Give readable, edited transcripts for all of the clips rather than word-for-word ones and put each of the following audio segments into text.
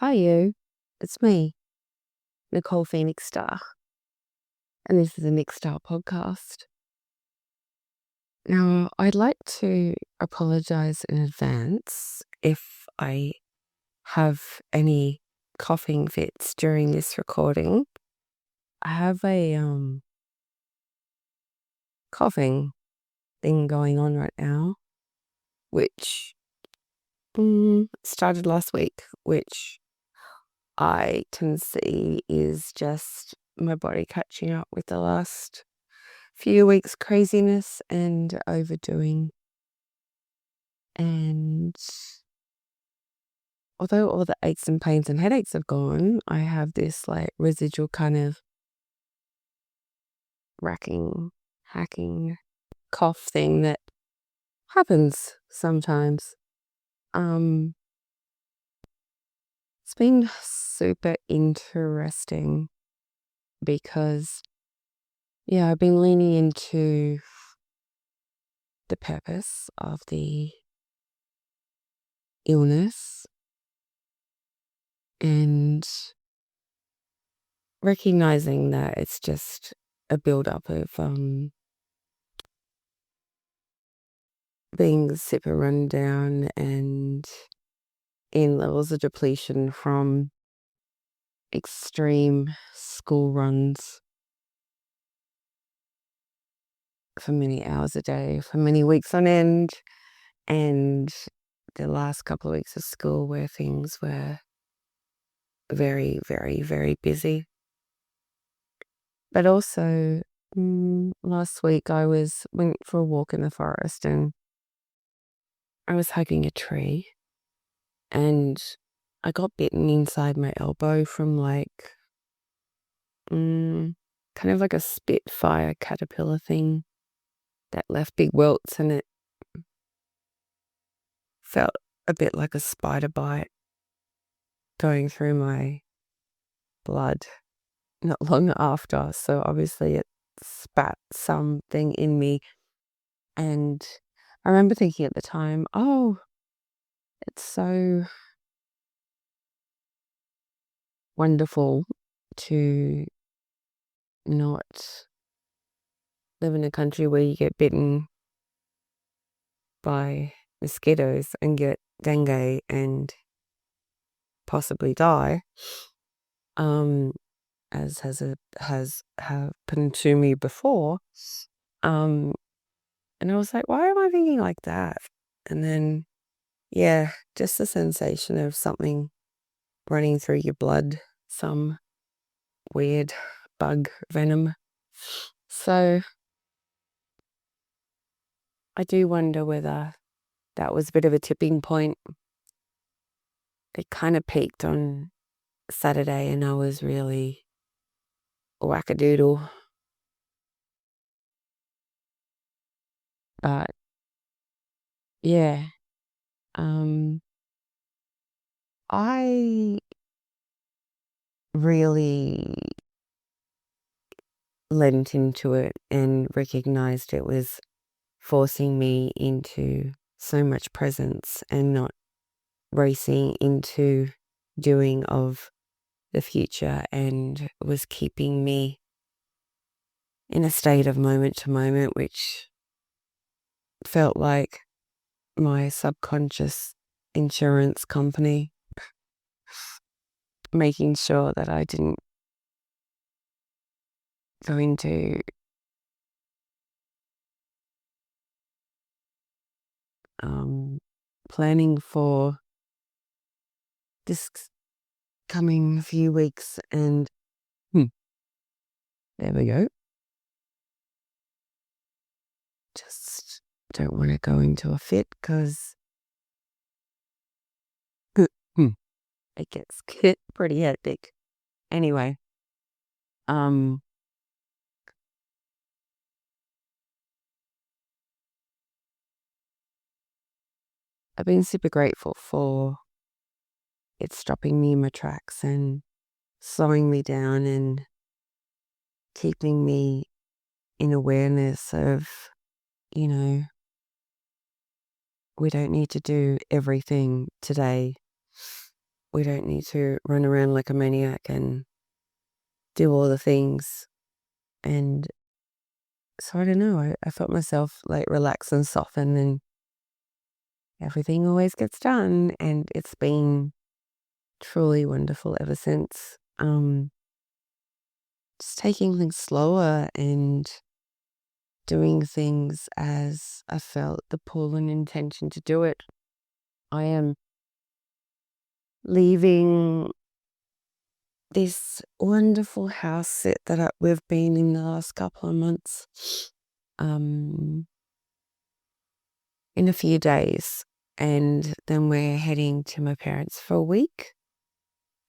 Hi, you. It's me, Nicole Phoenix Star, and this is a Nick Star podcast. Now, I'd like to apologize in advance if I have any coughing fits during this recording. I have a coughing thing going on right now, which started last week, which I can see is just my body catching up with the last few weeks craziness and overdoing. And although all the aches and pains and headaches have gone, I have this like residual kind of hacking cough thing that happens sometimes. It's been super interesting because I've been leaning into the purpose of the illness and recognizing that it's just a build-up of being super run down and in levels of depletion from extreme school runs for many hours a day, for many weeks on end, and the last couple of weeks of school where things were very, very, very busy. But also, last week I went for a walk in the forest and I was hugging a tree and I got bitten inside my elbow from kind of like a spitfire caterpillar thing that left big welts, and it felt a bit like a spider bite going through my blood not long after. So obviously it spat something in me. And I remember thinking at the time, oh, it's so wonderful to not live in a country where you get bitten by mosquitoes and get dengue and possibly die, as has happened to me before. And I was like, why am I thinking like that? And then, just the sensation of something running through your blood, some weird bug venom. So I do wonder whether that was a bit of a tipping point. It kind of peaked on Saturday and I was really wackadoodle. But I really lent into it and recognized it was forcing me into so much presence and not racing into doing of the future, and was keeping me in a state of moment to moment, which felt like my subconscious insurance company making sure that I didn't go into planning for this coming few weeks. And there we go. Just don't want to go into a fit because it gets pretty hectic. Anyway, I've been super grateful for it stopping me in my tracks and slowing me down and keeping me in awareness of, we don't need to do everything today. we don't need to run around like a maniac and do all the things. And so I don't know, I felt myself like relax and soften, and everything always gets done. And it's been truly wonderful ever since. Just taking things slower and doing things as I felt the pull and intention to do it. I am leaving this wonderful house sit that we've been in the last couple of months in a few days, and then we're heading to my parents for a week,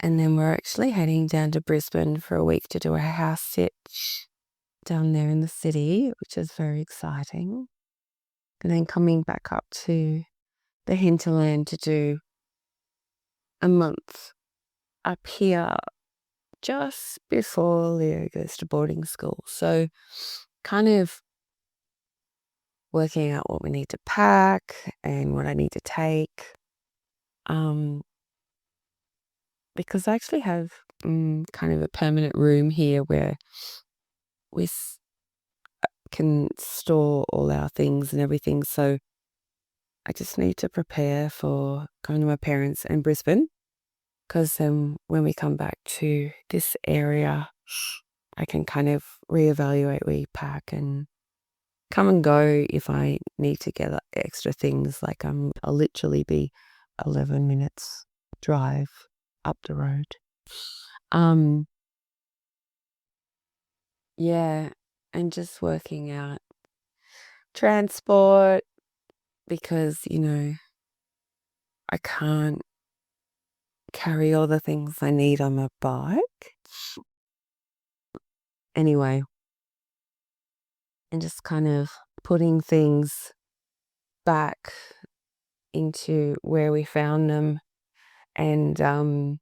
and then we're actually heading down to Brisbane for a week to do a house sit down there in the city, which is very exciting, and then coming back up to the hinterland to do a month up here just before Leo goes to boarding school. So kind of working out what we need to pack and what I need to take. Because I actually have kind of a permanent room here where we can store all our things and everything. So I just need to prepare for going to my parents in Brisbane, because when we come back to this area, I can kind of reevaluate, repack, and come and go if I need to get extra things. Like I'll literally be 11 minutes drive up the road. Yeah, and just working out transport, because, I can't carry all the things I need on my bike. Anyway, and just kind of putting things back into where we found them, and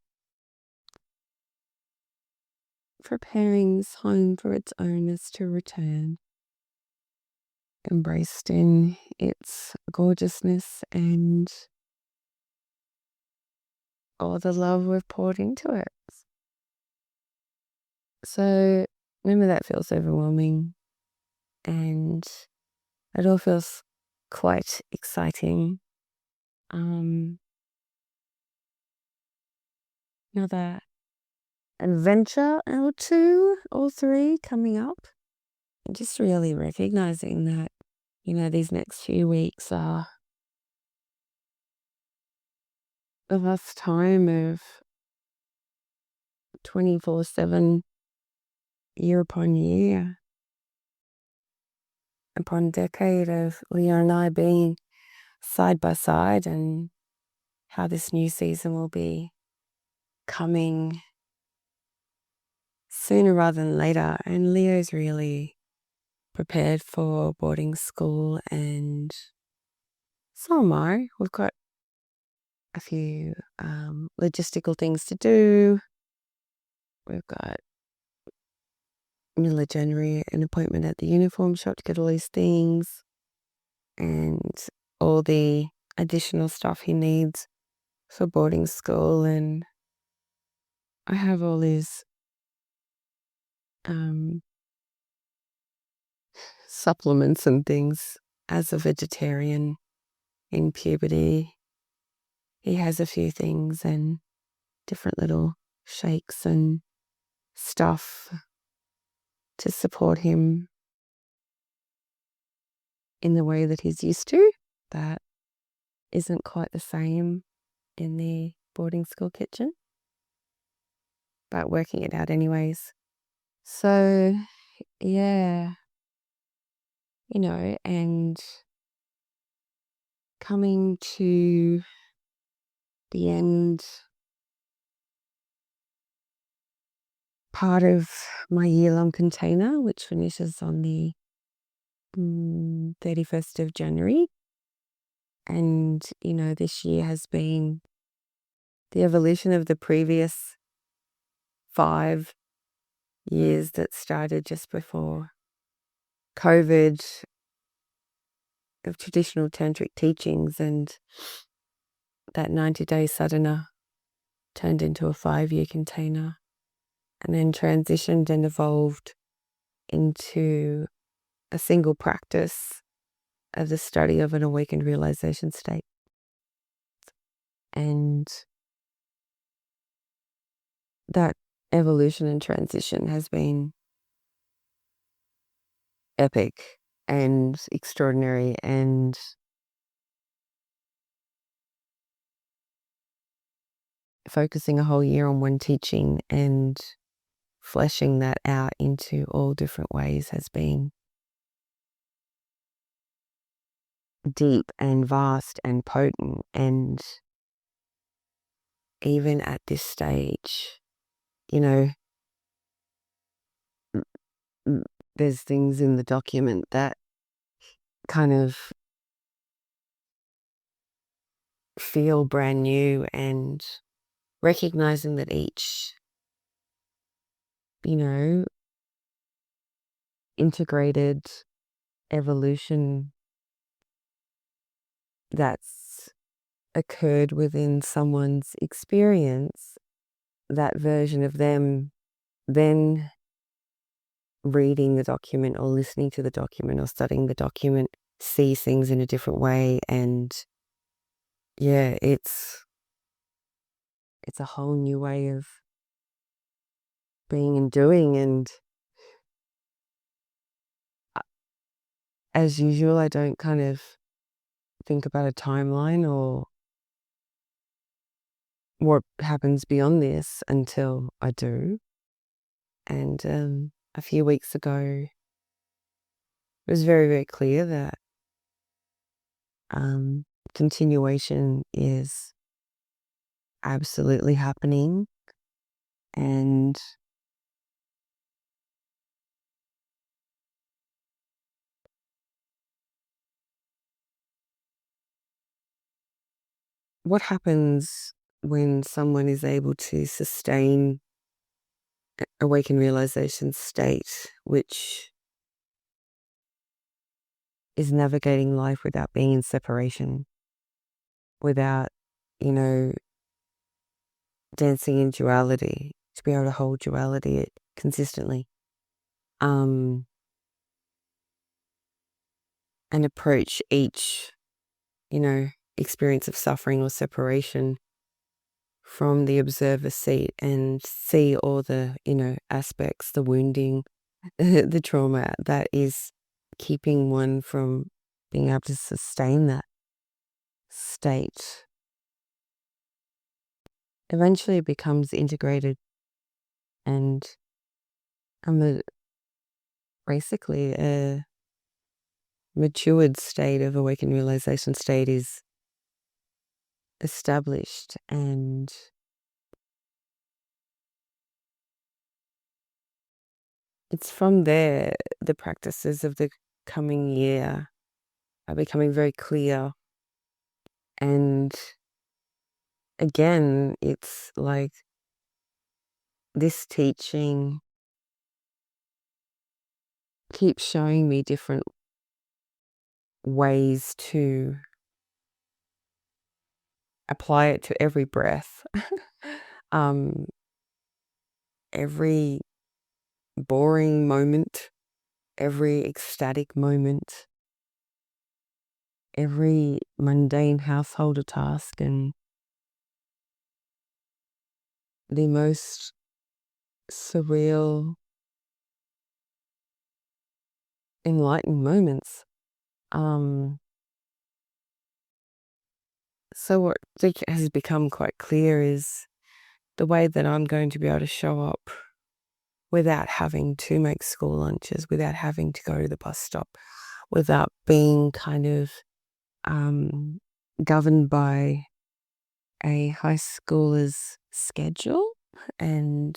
preparing this home for its owners to return, embraced in its gorgeousness and all the love we've poured into it. So remember, that feels overwhelming, and it all feels quite exciting. Another adventure or two or three coming up. And just really recognizing that, these next few weeks are the last time of 24/7, year upon year, upon decade of Leo and I being side by side, and how this new season will be coming sooner rather than later. And Leo's really prepared for boarding school, and so am I. We've got a few logistical things to do. We've got middle of January an appointment at the uniform shop to get all these things and all the additional stuff he needs for boarding school. And I have all these supplements and things. As a vegetarian in puberty, he has a few things and different little shakes and stuff to support him in the way that he's used to. That isn't quite the same in the boarding school kitchen, but working it out anyways. So yeah, and coming to the end part of my year-long container, which finishes on the 31st of January. And, this year has been the evolution of the previous 5 years that started just before COVID, of traditional tantric teachings and that 90-day sadhana turned into a 5-year container, and then transitioned and evolved into a single practice of the study of an awakened realization state. And that evolution and transition has been epic and extraordinary, and focusing a whole year on one teaching and fleshing that out into all different ways has been deep and vast and potent. And even at this stage, there's things in the document that kind of feel brand new, and recognizing that each, integrated evolution that's occurred within someone's experience, that version of them then reading the document or listening to the document or studying the document sees things in a different way. And yeah, it's a whole new way of being and doing. And as usual, I don't kind of think about a timeline or what happens beyond this until I do. And a few weeks ago, it was very, very clear that continuation is absolutely happening. And what happens when someone is able to sustain awakened realization state, which is navigating life without being in separation, without, dancing in duality, to be able to hold duality consistently, and approach each, experience of suffering or separation from the observer seat, and see all the, aspects, the wounding, the trauma that is keeping one from being able to sustain that state. Eventually it becomes integrated, and basically a matured state of awakened realization state is established. And it's from there the practices of the coming year are becoming very clear. And again, it's like this teaching keeps showing me different ways to apply it to every breath, every boring moment, every ecstatic moment, every mundane householder task, and the most surreal, enlightened moments. So what has become quite clear is the way that I'm going to be able to show up without having to make school lunches, without having to go to the bus stop, without being kind of governed by a high schooler's schedule. And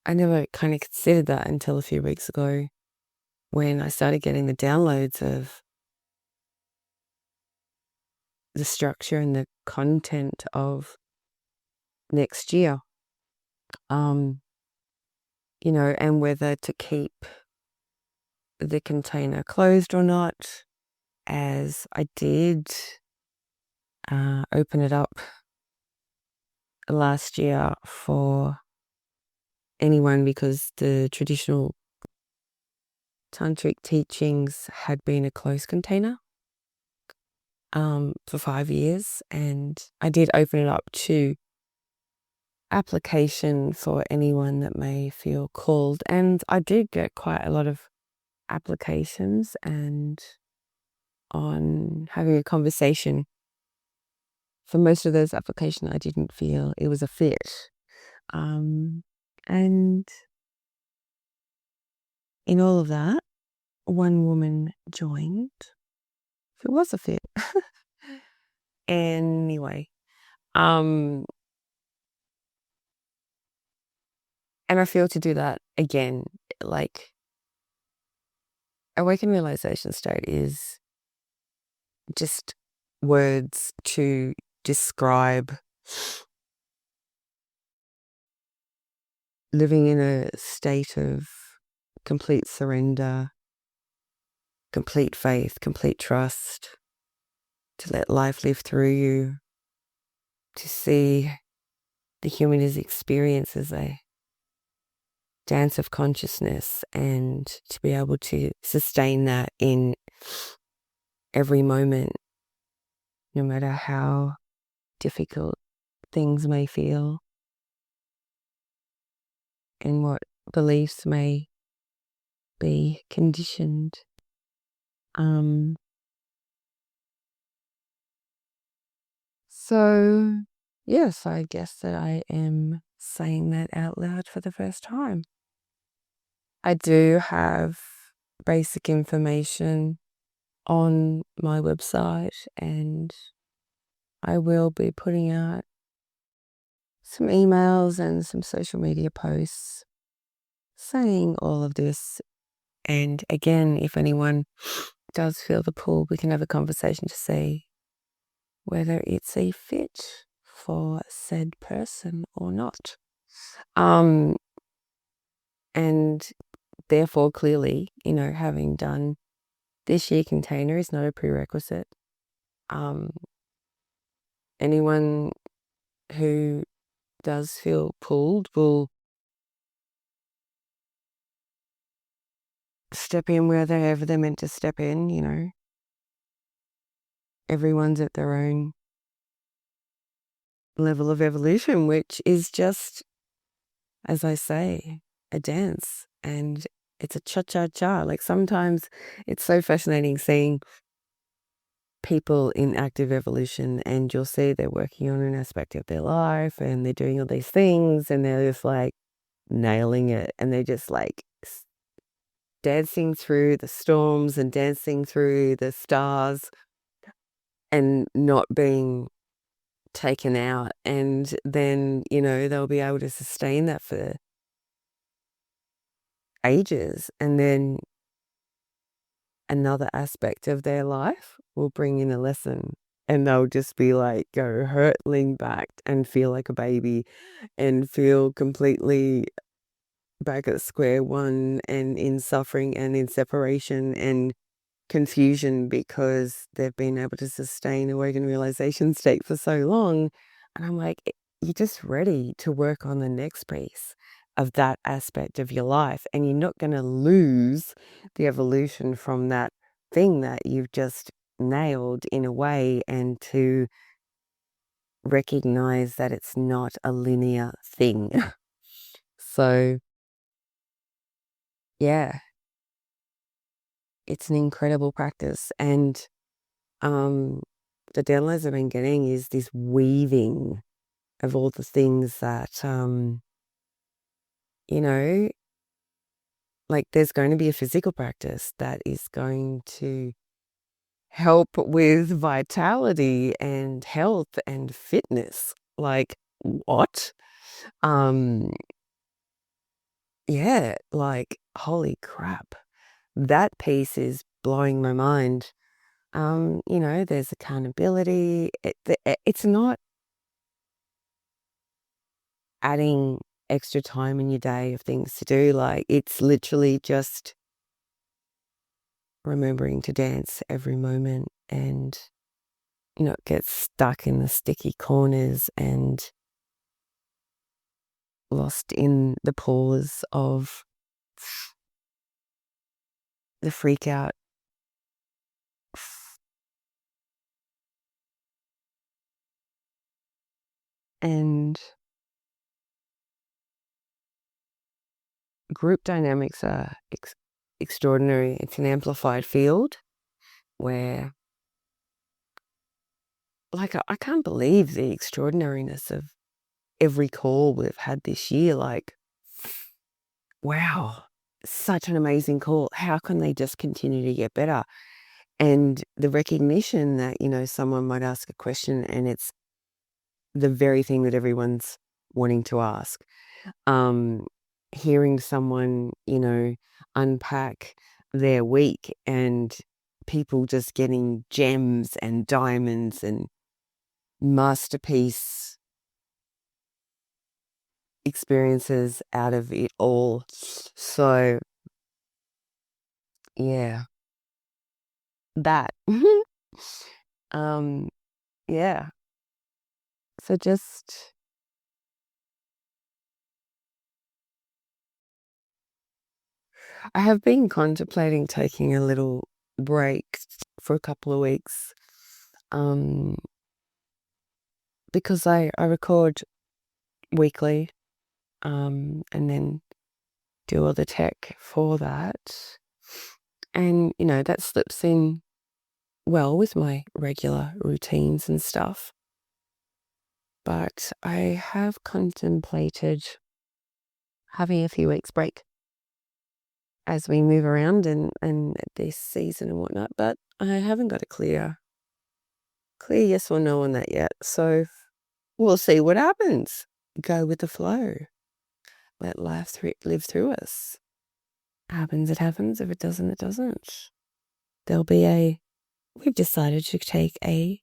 I never kind of considered that until a few weeks ago, when I started getting the downloads of the structure and the content of next year, and whether to keep the container closed or not, as I did open it up last year for anyone because the traditional tantric teachings had been a closed container for 5 years, and I did open it up to application for anyone that may feel called, and I did get quite a lot of applications, and on having a conversation, for most of those applications I didn't feel it was a fit, and in all of that one woman joined who was a fit. Anyway, and I feel to do that again, like awakened realization state is just words to describe living in a state of complete surrender, complete faith, complete trust, to let life live through you, to see the human experience as a dance of consciousness, and to be able to sustain that in every moment, no matter how difficult things may feel and what beliefs may be conditioned. So yes, I guess that I am saying that out loud for the first time. I do have basic information on my website, and I will be putting out some emails and some social media posts saying all of this. And again, if anyone does feel the pull, we can have a conversation to see whether it's a fit for said person or not. And therefore, clearly, having done this year container is not a prerequisite. Anyone who does feel pulled will step in wherever they're meant to step in. Everyone's at their own level of evolution, which is just, as I say, a dance, and it's a cha-cha-cha. Like, sometimes it's so fascinating seeing people in active evolution, and you'll see they're working on an aspect of their life and they're doing all these things and they're just like nailing it, and they're just like dancing through the storms and dancing through the stars and not being taken out. And then, they'll be able to sustain that for ages, and then another aspect of their life will bring in a lesson, and they'll just be like, go hurtling back and feel like a baby and feel completely back at square one and in suffering and in separation and confusion, because they've been able to sustain awakened realization state for so long. And I'm like, you're just ready to work on the next piece of that aspect of your life, and you're not going to lose the evolution from that thing that you've just nailed in a way, and to recognize that it's not a linear thing. So yeah, it's an incredible practice. And the downloads I've been getting is this weaving of all the things that, like, there's going to be a physical practice that is going to help with vitality and health and fitness. Like, what? Yeah, like, holy crap. That piece is blowing my mind. There's accountability. It's not adding extra time in your day of things to do. Like, it's literally just remembering to dance every moment and gets stuck in the sticky corners and lost in the pause of the freak out. And group dynamics are extraordinary. It's an amplified field where, like, I can't believe the extraordinariness of every call we've had this year. Like, wow, such an amazing call. How can they just continue to get better? And the recognition that, someone might ask a question and it's the very thing that everyone's wanting to ask. Hearing someone, unpack their week and people just getting gems and diamonds and masterpiece experiences out of it all. So, yeah, that. Yeah. So I have been contemplating taking a little break for a couple of weeks, because I record weekly, and then do all the tech for that. And, that slips in well with my regular routines and stuff. But I have contemplated having a few weeks break as we move around and this season and whatnot. But I haven't got a clear yes or no on that yet. So we'll see what happens. Go with the flow. Let life live through us. Happens, it happens. If it doesn't, it doesn't. We've decided to take a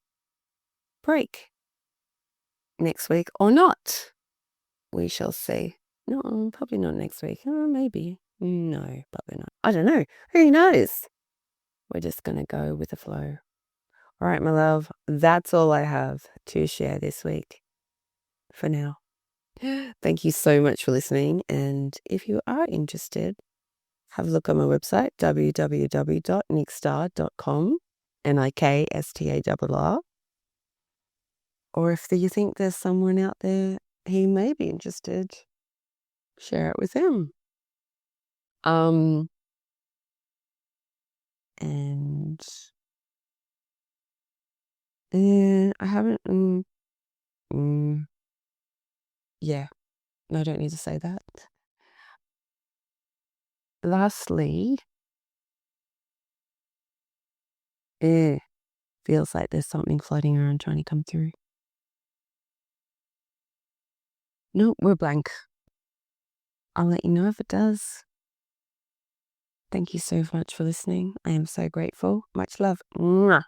break next week or not. We shall see. No, probably not next week. Maybe. No, probably not. I don't know. Who knows? We're just going to go with the flow. All right, my love. That's all I have to share this week for now. Thank you so much for listening. And if you are interested, have a look on my website, www.nickstar.com, NIKSTARR. Or if you think there's someone out there who may be interested, share it with them. And I haven't. Yeah, no, I don't need to say that. Lastly, feels like there's something floating around trying to come through. No, we're blank. I'll let you know if it does. Thank you so much for listening. I am so grateful. Much love. Mwah.